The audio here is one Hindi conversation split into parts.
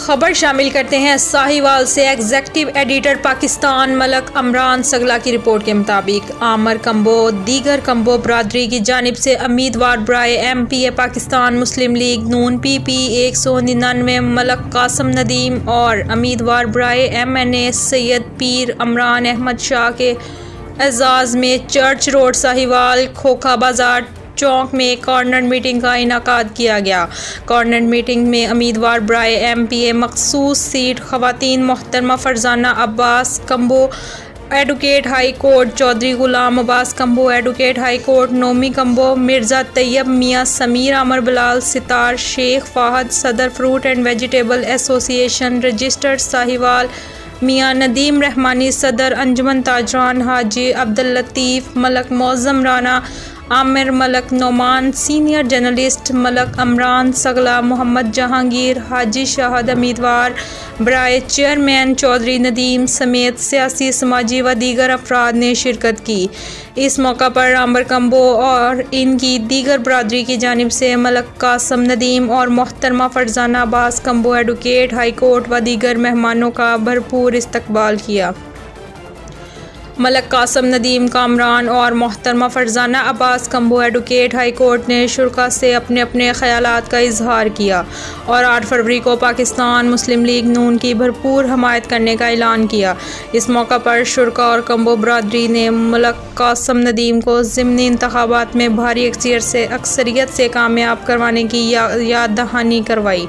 खबर शामिल करते हैं साहिवाल से। एग्जेक्टिव एडिटर पाकिस्तान मलक अमरान सगला की रिपोर्ट के मुताबिक आमर कम्बो दीगर कम्बो बरादरी की जानिब से उम्मीदवार बराए MPA पाकिस्तान मुस्लिम लीग नून PP 199 मलक कासम नदीम और उम्मीदवार बराए MNA सैयद पीर अमरान अहमद शाह के एजाज़ में चर्च रोड साहिवाल खोखा बाजार चौक में कॉर्नर मीटिंग का इनाकाद किया गया। कॉर्नर मीटिंग में उम्मीदवार बराए MPA मखसूस सीट ख़वातीन मोहतरमा Farzana Abbas Kamboh advocate high court, Chaudhry Ghulam Abbas Kamboh advocate high court, Nomi Kamboh, Mirza Tayyab Mian Sameer Amar Bilal Sitar, Sheikh Fahad सदर fruit and vegetable association registered Sahiwal, Mian Nadeem Rehmani सदर अंजुमन ताजरान, हाजी अब्दुल लतीफ़ मलक मौज़म राना, आमिर मलक नोमान सीनियर जर्नलिस्ट मलक अमरान सगला, मोहम्मद जहांगीर, हाजी शाहद उम्मीदवार बराए चेयरमैन चौधरी नदीम समेत सियासी समाजी व दीगर अफराद ने शिरकत की। इस मौका पर आमर कम्बो और इनकी दीगर बरादरी की जानिब से मलक कासम नदीम और मोहतरमा Farzana Abbas Kamboh advocate high court व दीगर मेहमानों का भरपूर इस्तकबाल किया। मलक कासम नदीम कामरान और मोहतरमा Farzana Abbas Kamboh advocate high court ने शुरा से अपने अपने ख्यालात का इजहार किया और 8 फरवरी को पाकिस्तान मुस्लिम लीग नून की भरपूर हमायत करने का ऐलान किया। इस मौका पर शुरा और कम्बो बरादरी ने मलक कासम नदीम को ज़िमनी इंतखाबात में भारी अक्सरियत से कामयाब करवाने की याद दहानी करवाई।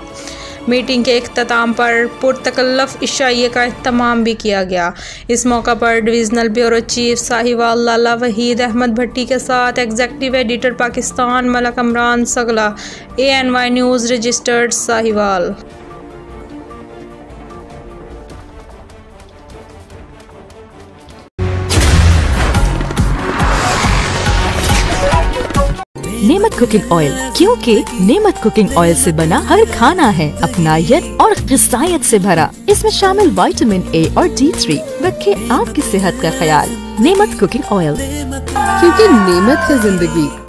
मीटिंग के इख्तिताम पर पुरतकल्लफ इशाइये का इख्तिताम भी किया गया। इस मौका पर डिवीज़नल ब्यूरो चीफ साहिवाल लाला वहीद अहमद भट्टी के साथ एग्जेक्टिव एडिटर पाकिस्तान मलक अमरान सगला, ANY न्यूज़ रजिस्टर्ड साहिवाल। नेमत कुकिंग ऑयल, क्योंकि नेमत कुकिंग ऑयल से बना हर खाना है अपनायत और ग़िज़ायत से भरा। इसमें शामिल विटामिन A और D3 रखे आपकी सेहत का ख्याल। नेमत कुकिंग ऑयल, क्योंकि नेमत है जिंदगी।